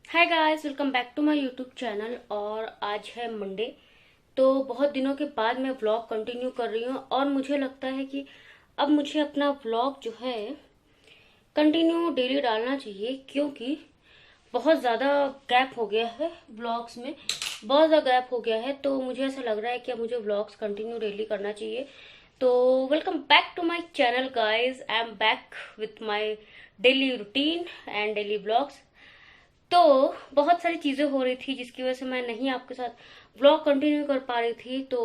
Hi guys, welcome back to my YouTube channel. और आज है मंडे। तो बहुत दिनों के बाद मैं व्लॉग कंटिन्यू कर रही हूँ और मुझे लगता है कि अब मुझे अपना व्लॉग जो है कंटिन्यू डेली डालना चाहिए, क्योंकि बहुत ज़्यादा गैप हो गया है व्लॉग्स में। बहुत ज़्यादा गैप हो गया है, तो मुझे ऐसा लग रहा है कि अब मुझे व्लॉग्स कंटिन्यू डेली करना चाहिए। तो welcome back to my channel guys, I am back with my daily routine and daily vlogs. तो बहुत सारी चीजें हो रही थी जिसकी वजह से मैं नहीं आपके साथ व्लॉग कंटिन्यू कर पा रही थी। तो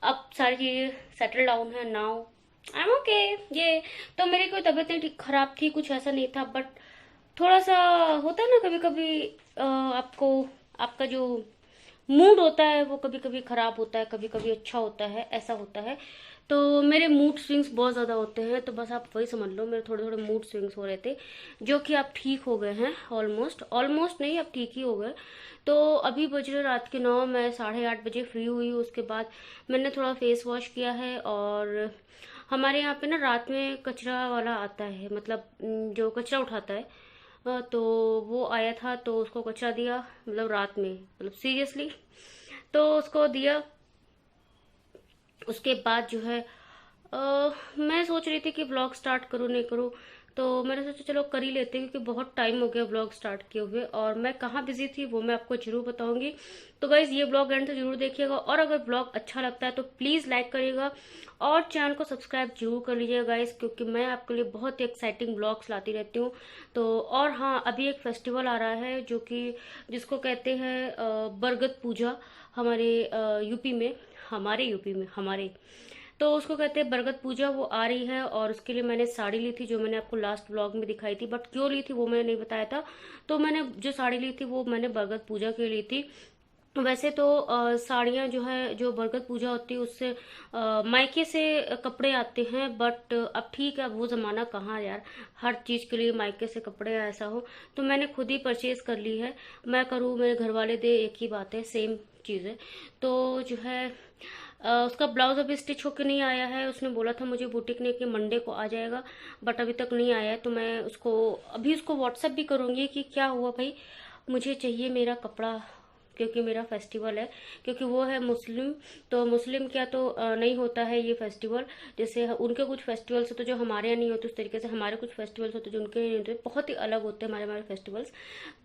अब सारी चीजें सेटल डाउन है नाउ, आई एम ओके। ये तो मेरी कोई तबीयत नहीं ठीक खराब थी, कुछ ऐसा नहीं था, बट थोड़ा सा होता है ना कभी कभी। आपको आपका जो मूड होता है वो कभी कभी खराब होता है, कभी कभी अच्छा होता है, ऐसा होता है। तो मेरे मूड स्विंग्स बहुत ज़्यादा होते हैं, तो बस आप वही समझ लो, मेरे थोड़े थोड़े मूड स्विंग्स हो रहे थे, जो कि आप ठीक हो गए हैं। ऑलमोस्ट ऑलमोस्ट नहीं, आप ठीक ही हो गए। तो अभी बज रहे रात के 9, मैं 8:30 बजे फ्री हुई हूँ। उसके बाद मैंने थोड़ा फेस वॉश किया है। और हमारे यहाँ पे ना रात में कचरा वाला आता है, मतलब जो कचरा उठाता है। तो वो आया था, तो उसको कचरा दिया, मतलब रात में, मतलब सीरियसली। तो उसको दिया। उसके बाद जो है मैं सोच रही थी कि ब्लॉग स्टार्ट करूँ नहीं करूँ। तो मैंने सोचा चलो कर ही लेते हैं, क्योंकि बहुत टाइम हो गया ब्लॉग स्टार्ट किए हुए। और मैं कहाँ बिजी थी वो मैं आपको जरूर बताऊंगी। तो गाइज ये ब्लॉग एंड से जरूर देखिएगा, और अगर ब्लॉग अच्छा लगता है तो प्लीज़ लाइक करिएगा और चैनल को सब्सक्राइब जरूर कर लीजिएगा गाइज, क्योंकि मैं आपके लिए बहुत ही एक्साइटिंग ब्लॉग्स लाती रहती हूँ। तो और हाँ, अभी एक फेस्टिवल आ रहा है जो कि जिसको कहते हैं बरगद पूजा, हमारे यूपी में, हमारे तो उसको कहते हैं बरगद पूजा। वो आ रही है और उसके लिए मैंने साड़ी ली थी, जो मैंने आपको लास्ट व्लॉग में दिखाई थी, बट क्यों ली थी वो मैंने नहीं बताया था। तो मैंने जो साड़ी ली थी वो मैंने बरगद पूजा के लिए ली थी। वैसे तो साड़ियाँ जो है, जो बरगद पूजा होती है उससे मायके से कपड़े आते हैं, बट अब ठीक है, अब वो ज़माना कहाँ यार, हर चीज़ के लिए मायके से कपड़े ऐसा हो। तो मैंने खुद ही परचेज कर ली है। मैं करूँ, मेरे घर वाले दे, एक ही बात है, सेम चीज़ है। तो जो है उसका ब्लाउज अभी स्टिच होके नहीं आया है। उसने बोला था मुझे बुटीक ने कि मंडे को आ जाएगा, बट अभी तक नहीं आया है। तो मैं उसको अभी उसको व्हाट्सअप भी करूँगी कि क्या हुआ भाई, मुझे चाहिए मेरा कपड़ा, क्योंकि मेरा फेस्टिवल है। क्योंकि वो है मुस्लिम, तो मुस्लिम क्या तो नहीं होता है ये फेस्टिवल। जैसे उनके कुछ फेस्टिवल्स होते जो हमारे यहाँ नहीं होते, उस तरीके से हमारे कुछ फेस्टिवल्स होते जो उनके नहीं होते, बहुत ही अलग होते हैं हमारे हमारे फेस्टिवल्स।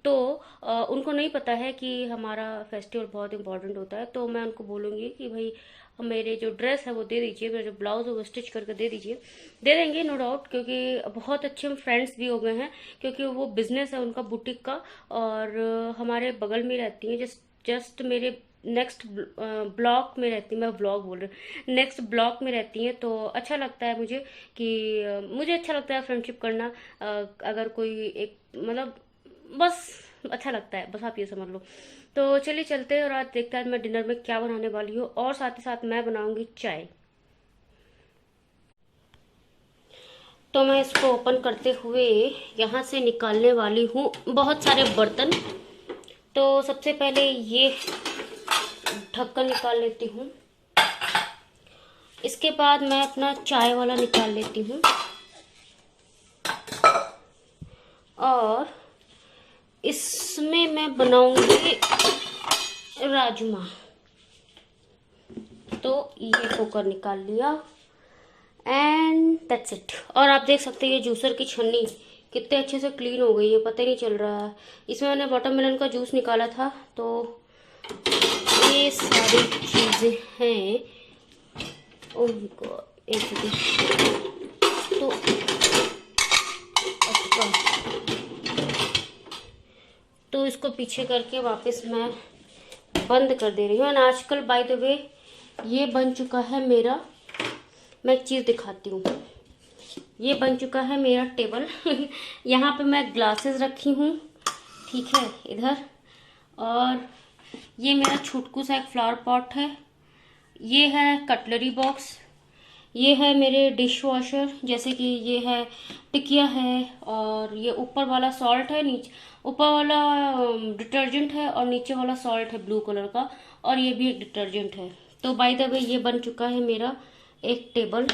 तो उनको नहीं पता है कि हमारा फेस्टिवल बहुत इंपॉर्टेंट होता है। तो मैं उनको बोलूँगी कि भाई मेरे जो ड्रेस है वो दे दीजिए, मेरा जो ब्लाउज है वो स्टिच करके दे दीजिए। दे देंगे नो डाउट, क्योंकि बहुत अच्छे हम फ्रेंड्स भी हो गए हैं, क्योंकि वो बिजनेस है उनका बुटीक का। और हमारे बगल में रहती है, जस्ट जस्ट मेरे नेक्स्ट ब्लॉक में रहती, मैं ब्लॉग बोल रही हूँ, नेक्स्ट ब्लॉक में रहती हैं। तो अच्छा लगता है मुझे कि मुझे अच्छा लगता है फ्रेंडशिप करना। अगर कोई एक, मतलब बस अच्छा लगता है, बस आप ये समझ लो। तो चलिए चलते हैं और आज देखते हैं आज मैं डिनर में क्या बनाने वाली हूँ, और साथ ही साथ मैं बनाऊंगी चाय। तो मैं इसको ओपन करते हुए यहाँ से निकालने वाली हूँ बहुत सारे बर्तन। तो सबसे पहले ये ढक्कन निकाल लेती हूँ। इसके बाद मैं अपना चाय वाला निकाल लेती हूँ। और इसमें मैं बनाऊंगी राजमा। तो ये कुकर निकाल लिया एंड दैट्स इट। और आप देख सकते हैं ये जूसर की छन्नी कितने अच्छे से क्लीन हो गई है, पता ही नहीं चल रहा है। इसमें मैंने वाटरमेलन का जूस निकाला था। तो ये सारी चीज़ें हैं। ओह गॉड, एक सेकेंड। तो अच्छा, तो इसको पीछे करके वापस मैं बंद कर दे रही हूँ। एंड आजकल बाय द वे ये बन चुका है मेरा, मैं एक चीज़ दिखाती हूँ। ये बन चुका है मेरा टेबल यहाँ पे मैं ग्लासेस रखी हूँ, ठीक है, इधर। और ये मेरा छुटकू सा एक फ्लावर पॉट है। ये है कटलरी बॉक्स। ये है मेरे डिश वॉशर, जैसे कि ये है टिकिया है, और ये ऊपर वाला सॉल्ट है, नीचे ऊपर वाला डिटर्जेंट है, और नीचे वाला सॉल्ट है ब्लू कलर का, और ये भी एक डिटर्जेंट है। तो बाय द वे ये बन चुका है मेरा एक टेबल।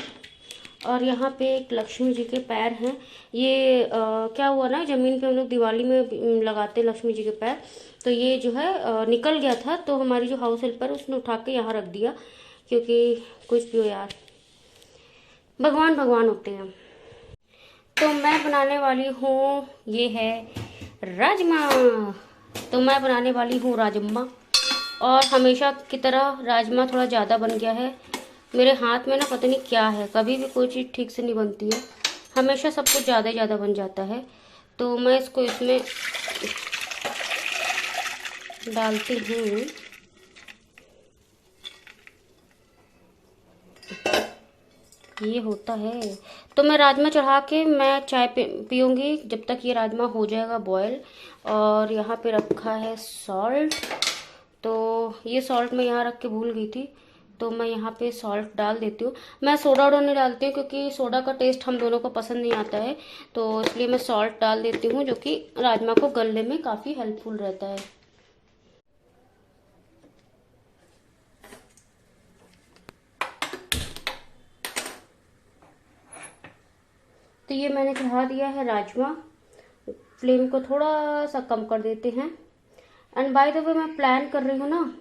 और यहाँ पे एक लक्ष्मी जी के पैर हैं। ये क्या हुआ ना, ज़मीन पे हम लोग दिवाली में लगाते हैं लक्ष्मी जी के पैर, तो ये जो है निकल गया था, तो हमारी जो हाउस हेल्पर उसने उठा के यहाँ रख दिया, क्योंकि कुछ भी हो यार, भगवान भगवान होते हैं। तो मैं बनाने वाली हूँ, ये है राजमा। तो मैं बनाने वाली हूँ राजमा, और हमेशा की तरह राजमा थोड़ा ज़्यादा बन गया है। मेरे हाथ में ना पता नहीं क्या है, कभी भी कोई चीज़ ठीक से नहीं बनती है, हमेशा सब कुछ ज़्यादा ज़्यादा बन जाता है। तो मैं इसको इसमें डालती हूँ। ये होता है। तो मैं राजमा चढ़ा के मैं चाय पीऊँगी जब तक ये राजमा हो जाएगा बॉयल। और यहाँ पे रखा है सॉल्ट, तो ये सॉल्ट मैं यहाँ रख के भूल गई थी, तो मैं यहाँ पे सॉल्ट डाल देती हूँ। मैं सोडा वोडा नहीं डालती हूँ, क्योंकि सोडा का टेस्ट हम दोनों को पसंद नहीं आता है, तो इसलिए मैं सॉल्ट डाल देती हूँ, जो कि राजमा को गलने में काफ़ी हेल्पफुल रहता है। तो ये मैंने चढ़ा दिया है राजमा। फ्लेम को थोड़ा सा कम कर देते हैं। एंड बाय द वे मैं प्लान कर रही हूँ ना,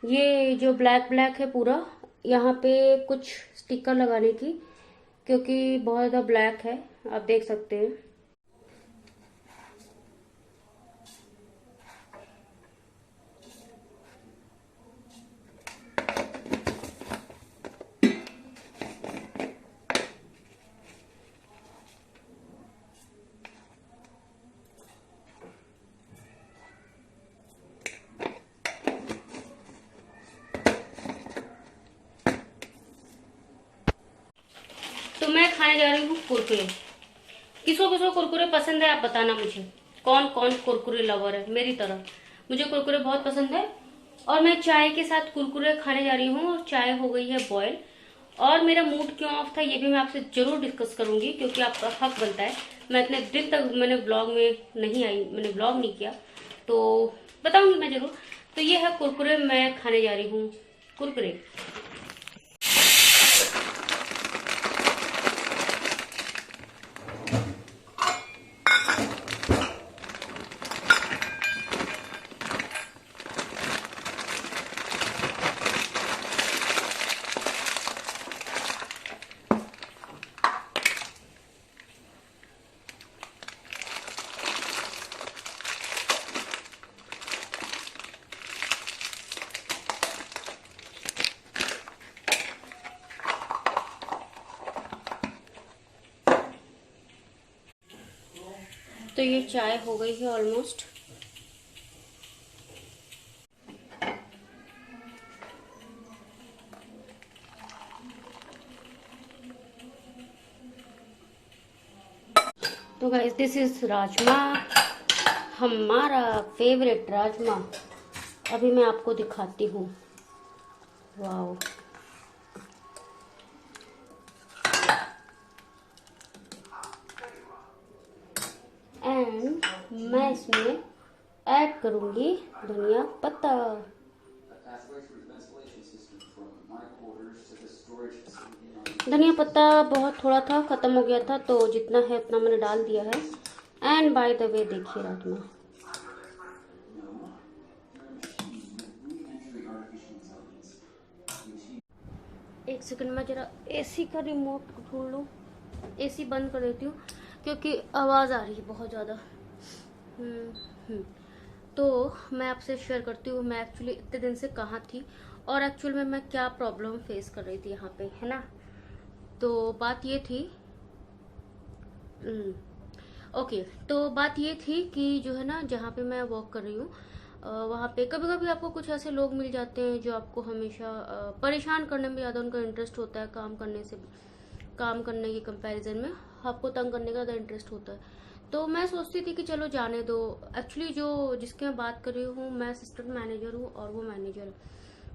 ये जो ब्लैक ब्लैक है पूरा, यहाँ पे कुछ स्टिकर लगाने की, क्योंकि बहुत ज़्यादा ब्लैक है, आप देख सकते हैं। तो मैं खाने जा रही हूँ कुरकुरे। किसको किसको कुरकुरे पसंद है, आप बताना मुझे, कौन कौन कुरकुरे लवर है मेरी तरह। मुझे कुरकुरे बहुत पसंद है, और मैं चाय के साथ कुरकुरे खाने जा रही हूँ, और चाय हो गई है बॉयल। और मेरा मूड क्यों ऑफ था ये भी मैं आपसे जरूर डिस्कस करूंगी, क्योंकि आपका हक बनता है। मैं इतने दिन तक मैंने ब्लॉग में नहीं आई, मैंने ब्लॉग नहीं किया, तो बताऊंगी मैं जरूर। तो ये है कुरकुरे, मैं खाने जा रही हूँ कुरकुरे। तो ये चाय हो गई है ऑलमोस्ट। तो गाइस दिस इज राजमा, हमारा फेवरेट राजमा। अभी मैं आपको दिखाती हूँ। वाओ, एंड मैं इसमें ऐड करूंगी धनिया पत्ता। धनिया पत्ता बहुत थोड़ा था, खत्म हो गया था, तो जितना है उतना मैंने डाल दिया है। एंड बाय द वे देखिए राजमा, एक सेकंड में जरा एसी का रिमोट ढूंढ लूँ। एसी बंद कर देती हूँ, क्योंकि आवाज़ आ रही है बहुत ज़्यादा। तो मैं आपसे शेयर करती हूँ, मैं एक्चुअली इतने दिन से कहाँ थी, और एक्चुअल में मैं क्या प्रॉब्लम फेस कर रही थी यहाँ पे, है ना। तो बात ये थी, ओके, तो बात ये थी कि जो है ना, जहाँ पे मैं वर्क कर रही हूँ, वहाँ पे कभी कभी आपको कुछ ऐसे लोग मिल जाते हैं जो आपको हमेशा परेशान करने में ज़्यादा उनका इंटरेस्ट होता है, काम करने से, काम करने के कंपैरिजन में आपको तंग करने का ज़्यादा इंटरेस्ट होता है। तो मैं सोचती थी कि चलो जाने दो। एक्चुअली जो जिसकी मैं बात कर रही हूँ, मैं असिस्टेंट मैनेजर हूँ और वो मैनेजर है।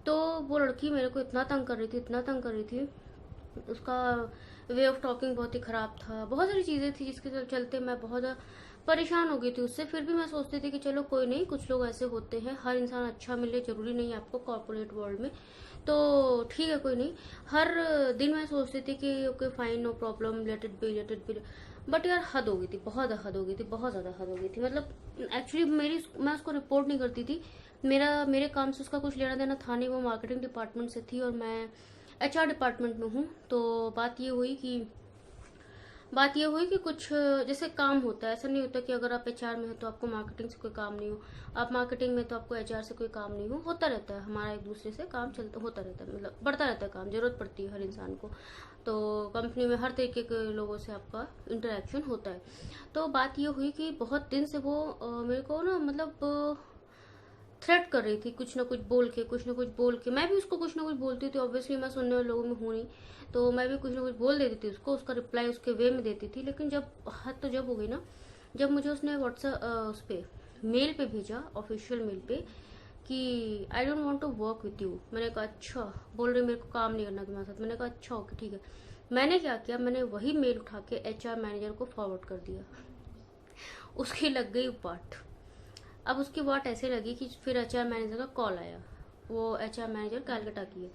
तो वो लड़की मेरे को इतना तंग कर रही थी, इतना तंग कर रही थी, उसका वे ऑफ टॉकिंग बहुत ही ख़राब था, बहुत सारी चीज़ें थी जिसके चलते मैं बहुत ज़्यादा परेशान हो गई थी उससे। फिर भी मैं सोचती थी कि चलो कोई नहीं, कुछ लोग ऐसे होते हैं, हर इंसान अच्छा मिले जरूरी नहीं है आपको कॉर्पोरेट वर्ल्ड में, तो ठीक है कोई नहीं। हर दिन मैं सोचती थी कि okay fine, no problem, let it be, let it be. But यार हद हो गई थी, बहुत हद हो गई थी, बहुत ज्यादा हद हो गई थी। मतलब एक्चुअली मैं उसको रिपोर्ट नहीं करती थी, मेरे काम से उसका कुछ लेना देना था नहीं। वो मार्केटिंग डिपार्टमेंट से थी और मैं HR डिपार्टमेंट में हूँ। तो बात ये हुई कि कुछ जैसे काम होता है, ऐसा नहीं होता कि अगर आप HR में हो तो आपको मार्केटिंग से कोई काम नहीं हो, आप मार्केटिंग में तो आपको HR से कोई काम नहीं हो। होता रहता है हमारा एक दूसरे से काम चलता होता रहता है, मतलब बढ़ता रहता है काम, जरूरत पड़ती है हर इंसान को। तो कंपनी में हर तरीके के लोगों से आपका इंटरेक्शन होता है। तो बात ये हुई कि बहुत दिन से वो मेरे को ना, मतलब थ्रेट कर रही थी, कुछ ना कुछ बोल के, कुछ ना कुछ बोल के। मैं भी उसको कुछ ना कुछ बोलती थी, ऑब्वियसली मैं सुनने वाले लोगों में हूँ नहीं, तो मैं भी कुछ ना कुछ बोल देती थी उसको, उसका रिप्लाई उसके वे में देती थी। लेकिन जब हद तो जब हो गई ना, जब मुझे उसने व्हाट्सएप उस पर मेल पे भेजा, ऑफिशियल मेल पे, कि I don't want to work with you. मैंने कहा अच्छा, बोल रही मेरे को काम नहीं करना तुम्हारे साथ। मैंने कहा अच्छा ओके ठीक है। मैंने क्या किया, मैंने वही मेल उठा के HR मैनेजर को फॉरवर्ड कर दिया। उसकी लग गई वाट। अब उसकी वाट ऐसे लगी कि फिर HR मैनेजर का कॉल आया। वो HR मैनेजर कैलकाटा की है।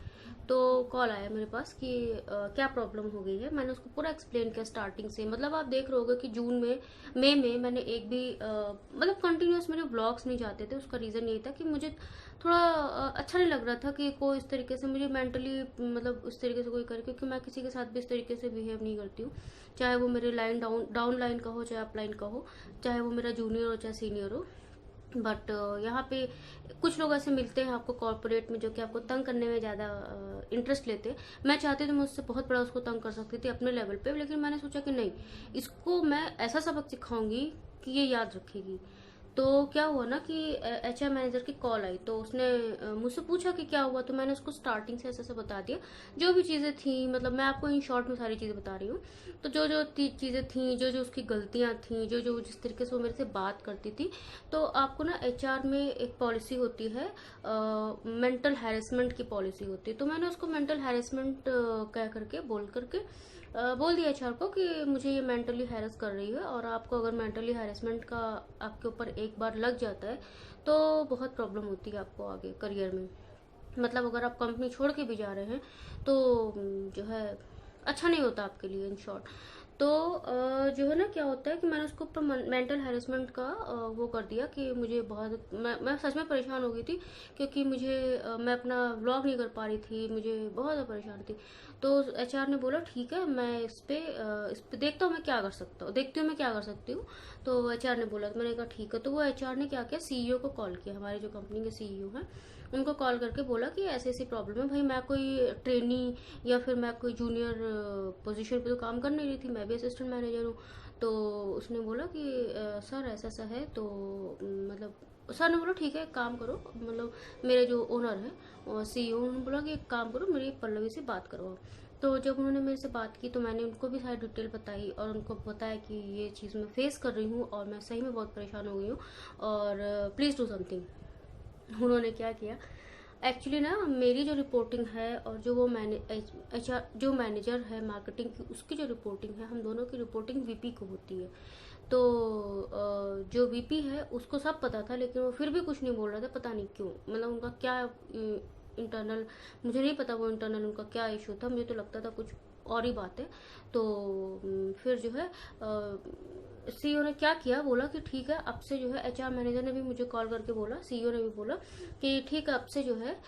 तो कॉल आया मेरे पास कि क्या प्रॉब्लम हो गई है। मैंने उसको पूरा एक्सप्लेन किया स्टार्टिंग से। मतलब आप देख रहे होगे कि जून में, मई में मैंने एक भी मतलब कंटिन्यूस मेरे व्लॉग्स नहीं जाते थे। उसका रीज़न यही था कि मुझे थोड़ा अच्छा नहीं लग रहा था कि कोई इस तरीके से मुझे मेंटली, मतलब इस तरीके से कोई करे, क्योंकि मैं किसी के साथ भी इस तरीके से बिहेव नहीं करती हूँ। चाहे वो मेरे लाइन डाउन लाइन का हो, चाहे अप लाइन का हो, चाहे वो मेरा जूनियर हो चाहे सीनियर हो। बट यहाँ पे कुछ लोग ऐसे मिलते हैं आपको कॉर्पोरेट में जो कि आपको तंग करने में ज़्यादा इंटरेस्ट लेते हैं। मैं चाहती थी मैं उससे बहुत बड़ा उसको तंग कर सकती थी अपने लेवल पे, लेकिन मैंने सोचा कि नहीं, इसको मैं ऐसा सबक सिखाऊंगी कि ये याद रखेगी। तो क्या हुआ ना कि HR मैनेजर की कॉल आई, तो उसने मुझसे पूछा कि क्या हुआ। तो मैंने उसको स्टार्टिंग से ऐसे ऐसे बता दिया जो भी चीज़ें थी। मतलब मैं आपको इन शॉर्ट में सारी चीज़ें बता रही हूँ। तो जो जो चीज़ें थी, जो जो उसकी गलतियाँ थी, जो जो जिस तरीके से वो मेरे से बात करती थी। तो आपको ना HR में एक पॉलिसी होती है, मेंटल हैरेसमेंट की पॉलिसी होती है। तो मैंने उसको मेंटल हैरेसमेंट कह करके बोल दिया HR को कि मुझे ये मेंटली हैरेस कर रही है, और आपको अगर मेंटली हैरेसमेंट का आपके ऊपर एक बार लग जाता है तो बहुत प्रॉब्लम होती है आपको आगे करियर में। मतलब अगर आप कंपनी छोड़ के भी जा रहे हैं तो जो है अच्छा नहीं होता आपके लिए, इन शॉर्ट। तो जो है ना, क्या होता है कि मैंने उसको ऊपर मेंटल हैरेसमेंट का वो कर दिया कि मुझे बहुत, मैं सच में परेशान हो गई थी, क्योंकि मैं अपना व्लॉग नहीं कर पा रही थी, मुझे बहुत ज़्यादा परेशान थी। तो HR ने बोला ठीक है, मैं इस पे देखता हूँ मैं क्या कर सकता हूँ, देखती हूँ मैं क्या कर सकती हूँ। तो HR ने बोला, तो मैंने कहा ठीक है। तो वो HR ने क्या किया, CEO को कॉल किया, हमारे जो कंपनी के CEO हैं उनको कॉल करके बोला कि ऐसी ऐसी प्रॉब्लम है। भाई मैं कोई ट्रेनी या फिर मैं कोई जूनियर पोजीशन पे तो काम कर नहीं रही थी, मैं भी असिस्टेंट मैनेजर हूँ। तो उसने बोला कि सर ऐसा ऐसा है। तो मतलब सर ने बोला ठीक है एक काम करो, मतलब मेरे जो ओनर है और CEO, उन्होंने बोला कि एक काम करो, मेरी पल्लवी से बात करो। तो जब उन्होंने मेरे से बात की तो मैंने उनको भी सारी डिटेल बताई और उनको बताया कि ये चीज़ मैं फेस कर रही हूँ और मैं सही में बहुत परेशान हो गई हूँ और प्लीज़ डू समथिंग। उन्होंने क्या किया, एक्चुअली ना मेरी जो रिपोर्टिंग है और जो वो HR जो मैनेजर है मार्केटिंग की, उसकी जो रिपोर्टिंग है, हम दोनों की रिपोर्टिंग VP को होती है। तो जो VP है उसको सब पता था, लेकिन वो फिर भी कुछ नहीं बोल रहा था, पता नहीं क्यों। मतलब उनका क्या इंटरनल, मुझे नहीं पता वो इंटरनल उनका क्या इशू था, मुझे तो लगता था कुछ और ही बात है। तो फिर जो है CEO ने क्या किया, बोला कि ठीक है अब से जो है, HR मैनेजर ने भी मुझे कॉल करके बोला, CEO ने भी बोला कि ठीक है अब से जो है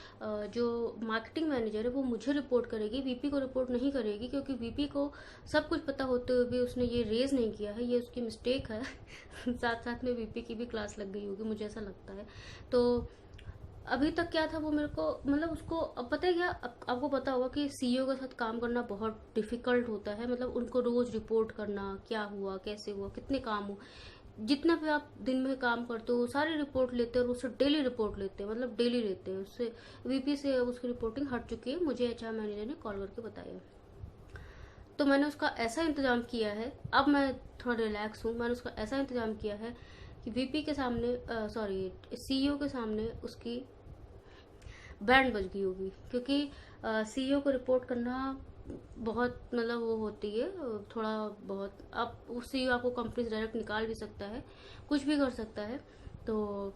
जो मार्केटिंग मैनेजर है वो मुझे रिपोर्ट करेगी, VP को रिपोर्ट नहीं करेगी, क्योंकि VP को सब कुछ पता होते हुए भी उसने ये रेज नहीं किया है, ये उसकी मिस्टेक है। साथ साथ में VP की भी क्लास लग गई होगी, मुझे ऐसा लगता है। तो अभी तक क्या था वो मेरे को, मतलब उसको अब पता है क्या, आपको पता होगा कि CEO के साथ काम करना बहुत डिफिकल्ट होता है। मतलब उनको रोज रिपोर्ट करना, क्या हुआ कैसे हुआ कितने काम हुआ, जितना भी आप दिन में काम करते हो सारी रिपोर्ट लेते हैं और उससे डेली रिपोर्ट लेते हैं, मतलब डेली लेते हैं उससे। VP से अब उसकी रिपोर्टिंग हट चुकी है, मुझे HR मैनेजर ने कॉल करके बताया। तो मैंने उसका ऐसा इंतजाम किया है, अब मैं थोड़ा रिलैक्स हूँ। मैंने उसका ऐसा इंतजाम किया है कि VP के सामने, सॉरी CEO के सामने उसकी बैंड बज गई होगी, क्योंकि CEO को रिपोर्ट करना बहुत मतलब वो होती है, थोड़ा बहुत आप उससे आपको कंपनी से डायरेक्ट निकाल भी सकता है, कुछ भी कर सकता है। तो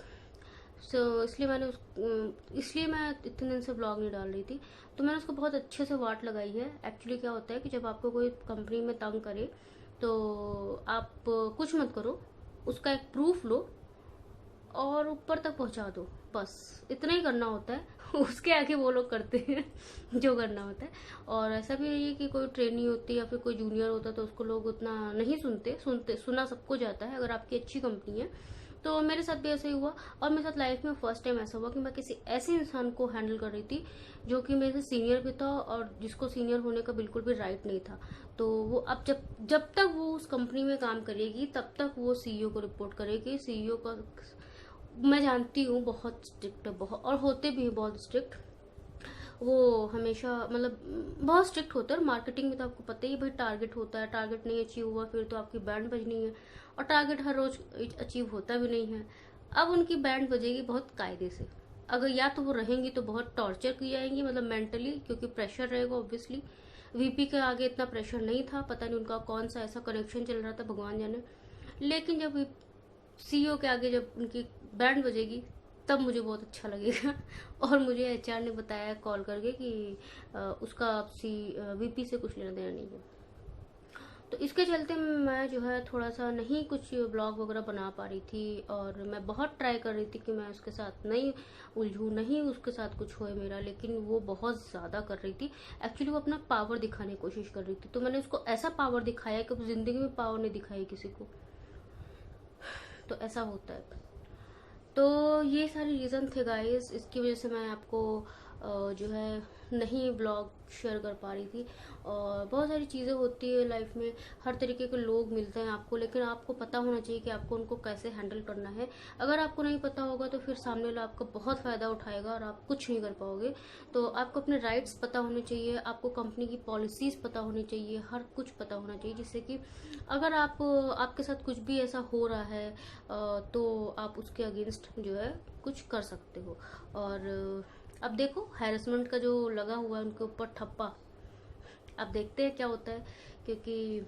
इसलिए मैं इतने दिन से ब्लॉग नहीं डाल रही थी। तो मैंने उसको बहुत अच्छे से वाट लगाई है। एक्चुअली क्या होता है कि जब आपको कोई कंपनी में तंग करे तो आप कुछ मत करो, उसका एक प्रूफ लो और ऊपर तक पहुंचा दो, बस इतना ही करना होता है। उसके आगे वो लोग करते हैं जो करना होता है। और ऐसा भी है कि कोई ट्रेनी होती है या फिर कोई जूनियर होता है तो उसको लोग उतना नहीं सुना सबको जाता है अगर आपकी अच्छी कंपनी है। तो मेरे साथ भी ऐसा ही हुआ। और मेरे साथ लाइफ में फर्स्ट टाइम ऐसा हुआ कि मैं किसी ऐसे इंसान को हैंडल कर रही थी जो कि मेरे से सीनियर भी था और जिसको सीनियर होने का बिल्कुल भी राइट नहीं था। तो वो अब जब तक वो उस कंपनी में काम करेगी तब तक वो सीईओ को रिपोर्ट करेगी। सीईओ का मैं जानती हूँ बहुत स्ट्रिक्ट है, बहुत, और होते भी हैं बहुत स्ट्रिक्ट। वो हमेशा मतलब बहुत स्ट्रिक्ट होता है। और मार्केटिंग में तो आपको पता ही है भाई, टारगेट होता है, टारगेट नहीं अचीव हुआ फिर तो आपकी बैंड बजनी है। और टारगेट हर रोज अचीव होता भी नहीं है। अब उनकी बैंड बजेगी बहुत कायदे से। अगर या तो वो रहेंगी तो बहुत टॉर्चर की जाएंगी, मतलब मेंटली, क्योंकि प्रेशर रहेगा ऑब्वियसली। वीपी के आगे इतना प्रेशर नहीं था, पता नहीं उनका कौन सा ऐसा कनेक्शन चल रहा था, भगवान जाने। लेकिन जब सीईओ के आगे जब उनकी बैंड बजेगी तब मुझे बहुत अच्छा लगेगा। और मुझे एचआर ने बताया कॉल करके कि उसका वीपी से कुछ लेना देना नहीं है। तो इसके चलते मैं जो है थोड़ा सा नहीं कुछ ब्लॉग वगैरह बना पा रही थी। और मैं बहुत ट्राई कर रही थी कि मैं उसके साथ नहीं उलझूँ, नहीं उसके साथ कुछ होए मेरा, लेकिन वो बहुत ज़्यादा कर रही थी। एक्चुअली वो अपना पावर दिखाने की कोशिश कर रही थी। तो मैंने उसको ऐसा पावर दिखाया कि जिंदगी में पावर नहीं दिखाई किसी को। तो ऐसा होता है। तो ये सारे रीज़न थे गाइस, इसकी वजह से मैं आपको जो है नहीं ब्लॉग शेयर कर पा रही थी। और बहुत सारी चीज़ें होती है लाइफ में, हर तरीके के लोग मिलते हैं आपको, लेकिन आपको पता होना चाहिए कि आपको उनको कैसे हैंडल करना है। अगर आपको नहीं पता होगा तो फिर सामने वाला आपका बहुत फ़ायदा उठाएगा और आप कुछ नहीं कर पाओगे। तो आपको अपने राइट्स पता होने चाहिए, आपको कंपनी की पॉलिसीज़ पता होनी चाहिए, हर कुछ पता होना चाहिए, जिससे कि अगर आपके साथ कुछ भी ऐसा हो रहा है तो आप उसके अगेंस्ट जो है कुछ कर सकते हो। और अब देखो हैरेसमेंट का जो लगा हुआ है उनके ऊपर ठप्पा, अब देखते हैं क्या होता है। क्योंकि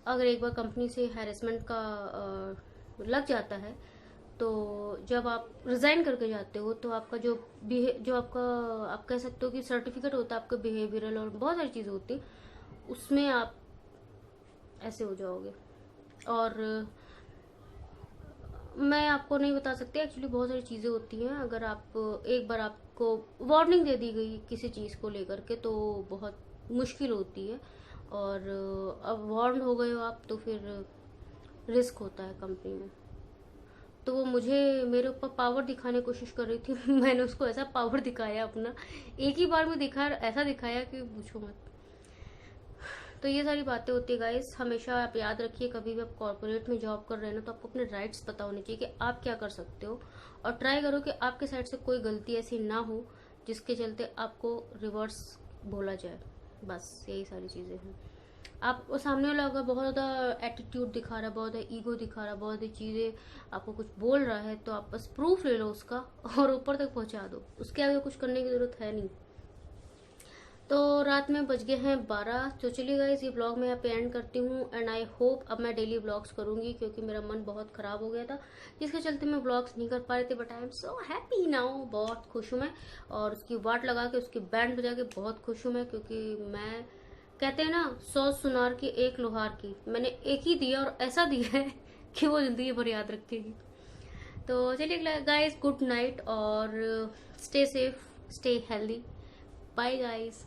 अगर एक बार कंपनी से हैरेसमेंट का लग जाता है तो जब आप रिजाइन करके जाते हो तो आपका जो आपका आप कह सकते हो कि सर्टिफिकेट होता है आपका बिहेवियरल और बहुत सारी चीज़ें होती हैं, उसमें आप ऐसे हो जाओगे। और मैं आपको नहीं बता सकती, एक्चुअली बहुत सारी चीज़ें होती हैं। अगर आप एक बार आपको वार्निंग दे दी गई किसी चीज़ को लेकर के तो बहुत मुश्किल होती है। और अब वार्न हो गए हो आप तो फिर रिस्क होता है कंपनी में। तो वो मेरे ऊपर पावर दिखाने की कोशिश कर रही थी। मैंने उसको ऐसा पावर दिखाया अपना, एक ही बार में ऐसा दिखाया कि पूछो मत। तो ये सारी बातें होती है गाइस। हमेशा आप याद रखिए, कभी भी आप कॉर्पोरेट में जॉब कर रहे हैं ना तो आपको अपने राइट्स पता होने चाहिए कि आप क्या कर सकते हो। और ट्राई करो कि आपके साइड से कोई गलती ऐसी ना हो जिसके चलते आपको रिवर्स बोला जाए। बस यही सारी चीज़ें हैं। आप सामने वाला अगर बहुत ज़्यादा एटीट्यूड दिखा रहा है, बहुत ज़्यादा ईगो दिखा रहा है, बहुत सी चीज़ें आपको कुछ बोल रहा है तो आप बस प्रूफ ले लो उसका और ऊपर तक पहुंचा दो, उसके आगे कुछ करने की ज़रूरत है नहीं। तो रात में बज गए हैं 12। तो चलिए गाइस ये ब्लॉग मैं यहाँ पे एंड करती हूँ। एंड आई होप अब मैं डेली ब्लॉग्स करूँगी, क्योंकि मेरा मन बहुत ख़राब हो गया था जिसके चलते मैं ब्लॉग्स नहीं कर पा रही थी। But I am so happy now, बहुत खुश हूँ मैं। और उसकी वाट लगा के उसकी बैंड बजा के बहुत खुश हूँ मैं, क्योंकि मैं कहते हैं ना 100 सुनार की 1 लोहार की, मैंने एक ही दिया और ऐसा दिया है कि वो जिंदगी भर याद रखेगी। तो चलिए गाइस, गुड नाइट और stay safe, stay healthy. Bye guys.